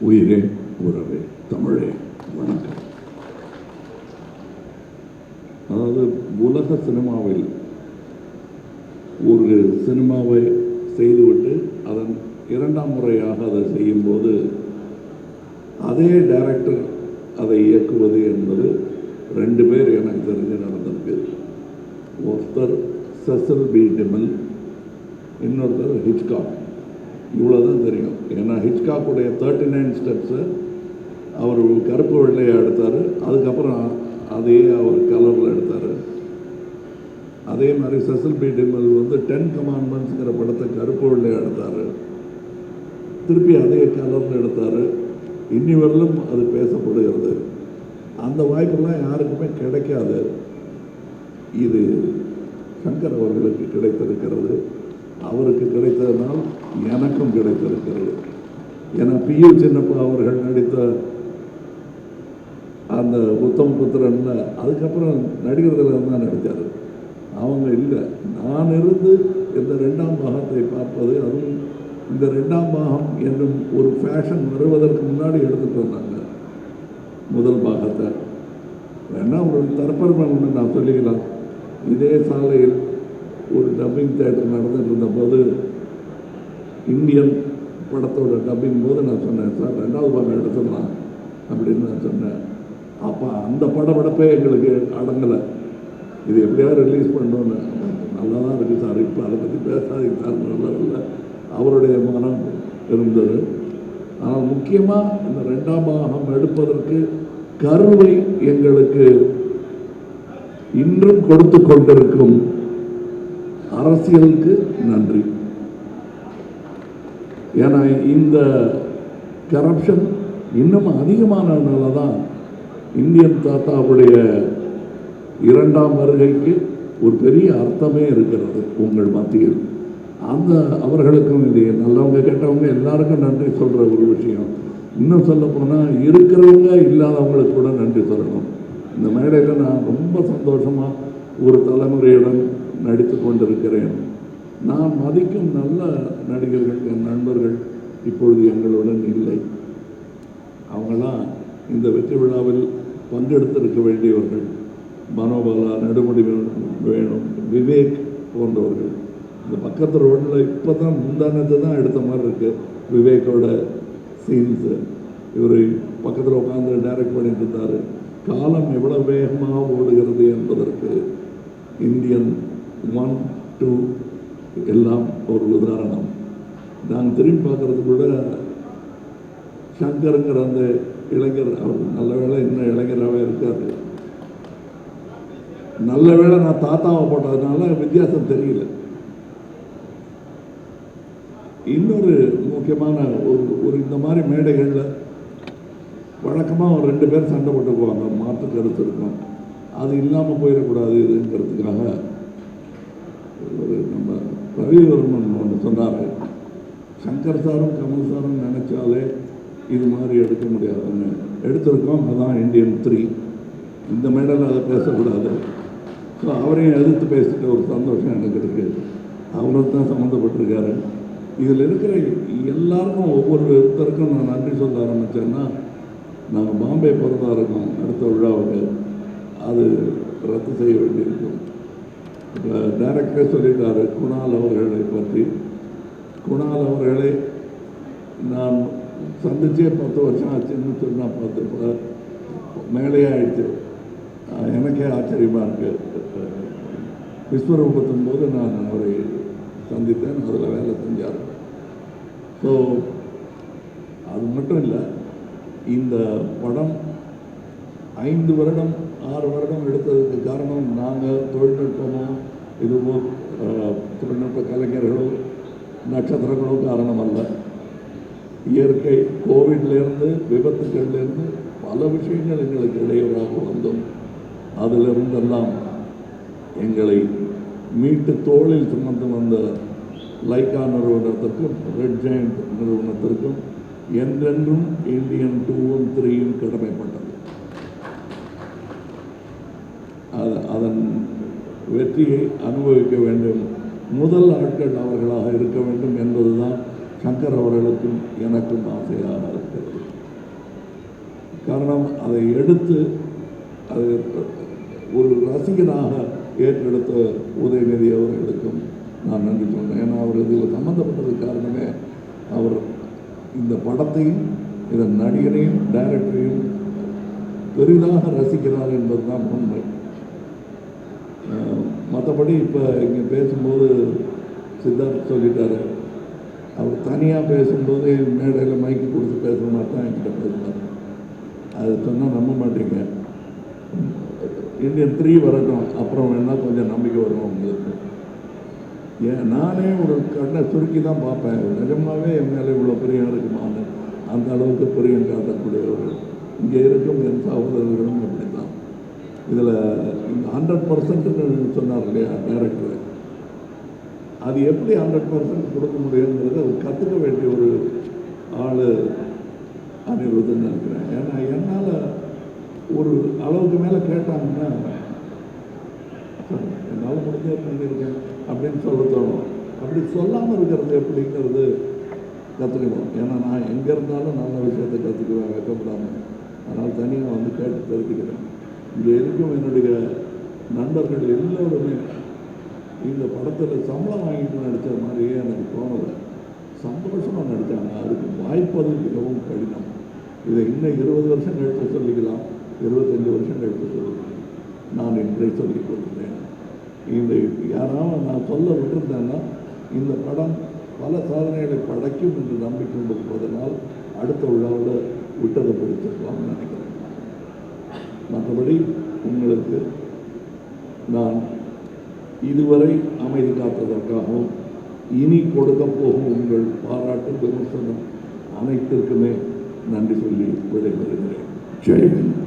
உயிரே உறவே தமிழே வணக்கம். அதாவது உலக சினிமாவில் ஒரு சினிமாவை செய்துவிட்டு அதன் இரண்டாம் முறையாக அதை செய்யும்போது அதே டைரக்டர் அதை இயக்குவது என்பது ரெண்டு பேர் எனக்கு தெரிஞ்சு நடந்திருக்கு. ஒருத்தர் செசில் பி டெமில், இன்னொருத்தர் ஹிச்காக். இவ்வளோதான் தெரியும். ஏன்னா ஹிச்காக்குடைய 39 ஸ்டெப்ஸை அவர் கருப்பு வெள்ளையாக எடுத்தார். அதுக்கப்புறம் அதையே அவர் கலரில் எடுத்தார். அதே மாதிரி செசில் பி டெமில் 10 கமாண்ட்மெண்ட்ஸுங்கிற படத்தை கருப்பு வெள்ளையாக எடுத்தார். திருப்பி அதே கலரில் எடுத்தார். இன்னி வரலும் அது பேசப்படுகிறது. அந்த வாய்ப்பெல்லாம் யாருக்குமே கிடைக்காது. இது சங்கர் அவர்களுக்கு கிடைத்திருக்கிறது. அவருக்கு கிடைத்ததனால் எனக்கும் கிடைத்திருக்கிறது. ஏன்னா பி.யு. சின்னப்பா அவர்கள் நடித்த அந்த உத்தம புத்திரன்ல அதுக்கப்புறம் நடிகர்கள் தான் நடித்தார். அவங்க இல்லை, நான் இருந்து இந்த 2ஆம் பாகத்தை பார்ப்பது, அதுவும் இந்த 2ஆம் பாகம் என்னும் ஒரு ஃபேஷன் வருவதற்கு முன்னாடி எடுத்துகிட்டு வந்தாங்க முதல் பாகத்தை. வேணா ஒரு தற்பெருமை ஒன்று நான் சொல்லிக்கலாம். இதே சாலையில் ஒரு டப்பிங் தேட்டர் நடந்துட்டு இருந்தபோது இந்தியன் படத்தோட டப்பிங் போது நான் சொன்னேன், சார் 2வது பாகம் எடுத்துடலாம் அப்படின்னு நான் சொன்னேன். அப்போ அந்த படப்படப்பே எங்களுக்கு அடங்கலை. இது எப்படியாவது ரிலீஸ் பண்ணோன்னு. நல்லா தான் இருக்குது சார், இப்போ அதை பற்றி பேசாதீங்க சார், நல்லா இல்லை. அவருடைய மனம் இருந்தது. ஆனால் முக்கியமாக இந்த 2ஆம் பாகம் எடுப்பதற்கு கருவை எங்களுக்கு இன்றும் கொடுத்து கொண்டிருக்கும் அரசியலுக்கு நன்றி. ஏன்னா இந்த கரப்ஷன் இன்னும் அதிகமானதுனால தான் இந்தியன் தாத்தாவுடைய 2ஆம் வருகைக்கு ஒரு பெரிய அர்த்தமே இருக்கிறது உங்கள் மத்தியில். அந்த அவர்களுக்கும் இது நல்லவங்க கெட்டவங்க எல்லாருக்கும் நன்றி சொல்கிற ஒரு விஷயம். இன்னும் சொல்ல போனால் இருக்கிறவங்க இல்லாதவங்களுக்கு கூட நன்றி சொல்லணும். இந்த மேடையில் நான் ரொம்ப சந்தோஷமாக ஒரு தலைமுறையுடன் நடித்து கொண்டிருக்கிறேன். நான் மதிக்கும் நல்ல நடிகர்கள், என் நண்பர்கள் இப்பொழுது எங்களுடன் இல்லை. அவங்களாம் இந்த வெற்றி விழாவில் பங்கெடுத்திருக்க வேண்டியவர்கள். மனோபாலா, நெடுமுடி வேணும், விவேக் போன்றவர்கள். இந்த பக்கத்து ரோட்டில் இப்போ தான் முந்தானத்தை தான் எடுத்த மாதிரி இருக்குது விவேக்கோட சீன்ஸு. இவர் பக்கத்தில் உட்காந்து டைரக்ட் பண்ணிட்டு இருந்தார். காலம் எவ்வளோ வேகமாக ஓடுகிறது என்பதற்கு இந்தியன் 1, 2 எல்லாம் ஒரு உதாரணம். நாங்கள் திரும்பி பார்க்குறது கூட சங்கருங்கிற அந்த இளைஞர், அவர் நல்ல வேளை இன்னும் இளைஞராகவே இருக்காரு. நல்ல வேளை நான் தாத்தாவை போட்டதுனால வித்தியாசம் தெரியல. இன்னொரு முக்கியமான ஒரு இந்த மாதிரி மேடைகளில் வழக்கமாக ஒரு 2 பேர் சண்டை போட்டுக்குவாங்க, மாற்று கருத்து இருக்கும். அது இல்லாமல் போயிடக்கூடாது இதுங்கிறதுக்காக ஒரு நம்ம ரவிவர்மன் ஒன்று சொன்னார், சங்கர் சாரும் கமல் சாரும் நினச்சாலே இது மாதிரி எடுக்க முடியாதுன்னு. எடுத்திருக்கோம். அதான் இந்தியன் 3. இந்த மேடையில் அதை பேசக்கூடாது. ஸோ அவரையும் எதிர்த்து பேசிட்டு ஒரு சந்தோஷம் எனக்கு இருக்குது. அவருக்கு தான் சம்மந்தப்பட்டிருக்காரு. இதில் இருக்கிற எல்லாருக்கும் ஒவ்வொருத்தருக்கும் நான் நன்றி சொல்ல ஆரம்பித்தேன்னா, நாங்கள் பாம்பே போகிறதா இருக்கோம் அடுத்த விழாவுக்கு. அது ரத்து செய்ய வேண்டியிருக்கும். இப்போ டைரக்டரே சொல்லிட்டார் குணால் அவர்களை பற்றி. குணால் அவர்களை நான் சந்திச்சே 10 வருஷம் ஆச்சுன்னு சொன்னால் 10 மேலேயே ஆயிடுச்சு. எனக்கே ஆச்சரியமாக இருக்குது. விஸ்வரூபத்தின் போது நான் அவரை சந்தித்தேன். அதில் வேலை செஞ்சார். ஸோ அது மட்டும் இல்லை, இந்த படம் 5 வருடம் 6 வருடம் எடுத்ததுக்கு காரணம் நாங்கள் தொழில்நுட்பமோ இதுவோ தொழில்நுட்ப கலைஞர்களோ நட்சத்திரங்களோ காரணம் அல்ல. இயற்கை, கோவிட்லேருந்து விபத்துக்கள்லேருந்து பல விஷயங்கள் எங்களுக்கு இடையூறாக வந்தோம். அதிலிருந்தெல்லாம் எங்களை மீட்டு தோளில் சுமந்து வந்த லைக்கா நிறுவனத்திற்கும் ரெட் ஜெயண்ட் நிறுவனத்திற்கும் என்றென்றும் இந்தியன் 2ம் 3யும் கடமைப்பட்டது. அதன் வெற்றியை அனுபவிக்க வேண்டும். முதல் ஆட்கள் அவர்களாக இருக்க வேண்டும் என்பதுதான் சங்கர் அவர்களுக்கும் எனக்கும் ஆசையாக இருக்கிறது. காரணம் அதை எடுத்து அது ஒரு ரசிகனாக ஏற்றெடுத்த உதயநிதி அவர்களுக்கும் நான் நன்றி சொன்னேன். ஏன்னா அவர் இதில் சம்மந்தப்பட்டதுக்கு காரணமே அவர் இந்த படத்தையும் இதன் நடிகரையும் டைரக்டரையும் பெரிதாக ரசிக்கிறார் என்பது தான் உண்மை. மற்றபடி இப்போ இங்கே பேசும்போது சித்தார்த் சொல்லிட்டாரு, அவர் தனியாக பேசும்போது மேடையில் மைக்கு கொடுத்து பேசுகிற மாதிரி தான் என்கிட்ட பேசுவார். அது சொன்னால் நம்ப மாட்டீங்க. இந்தியன் 3 வரட்டும், அப்புறம் வேணால் கொஞ்சம் நம்பிக்கை வரும் உங்களுக்கு. ஏன் நானே ஒரு கண்ணை சுருக்கி தான் பார்ப்பேன், நிஜமாகவே என் மேலே இவ்வளோ பிரியம் இருக்குமான்னு. அந்த அளவுக்கு பிரியம் காட்டக்கூடியவர்கள் இங்கே இருக்கும் என் சகோதரர்களும் அப்படி தான். இதில் இந்த 100% சொன்னார் இல்லையா டைரக்டர், அது எப்படி 100% கொடுக்க முடியுங்கிறத அவர் கற்றுக்க வேண்டிய ஒரு ஆள் அனிருத்துன்னு நினைக்கிறேன். ஏன்னா என்னால் ஒரு அளவுக்கு மேலே கேட்டாங்கன்னா என்னால் முடிஞ்சே பண்ணியிருக்கேன் அப்படின்னு சொல்ல தோணும். அப்படி சொல்லாமல் இருக்கிறது எப்படிங்கிறது கற்றுக்கணும். ஏன்னா நான் எங்கே இருந்தாலும் நல்ல விஷயத்தை கற்றுக்குவேன் வைக்கப்படாமல். அதனால் தனியாக வந்து கேட்டு தெரிஞ்சுக்கிறேன். இங்கே இருக்கும் என்னுடைய நண்பர்கள் எல்லோருமே இந்த படத்தில் சம்பளம் வாங்கிட்டு நடித்த மாதிரியே எனக்கு தோணலை. சந்தோஷமாக நடித்தாங்க. அதுக்கு வாய்ப்பது மிகவும் கடினம். இதை இன்னும் 20 வருஷம் கழித்து சொல்லிக்கலாம், 25 வருஷம் கழித்து சொல்லிக்கலாம். நான் இன்றை சொல்லிக் கொள்கிறேன். இந்த யாராவது நான் சொல்ல விட்டுருந்தேன்னா இந்த படம் பல சாதனைகளை படைக்கும் என்று நம்பிக்கொண்டிருப்பதனால் அடுத்த விழாவில் விட்டதை பிடிச்சிருக்கலாம்னு நினைக்கிறேன். மற்றபடி உங்களுக்கு நான் இதுவரை அமைதி காத்ததற்காகவும் இனி கொடுக்க போகும் உங்கள் பாராட்டு விமர்சனம் அனைத்திற்குமே நன்றி சொல்லி விடைபெறுகிறேன். ஜெய் ஹிந்த்.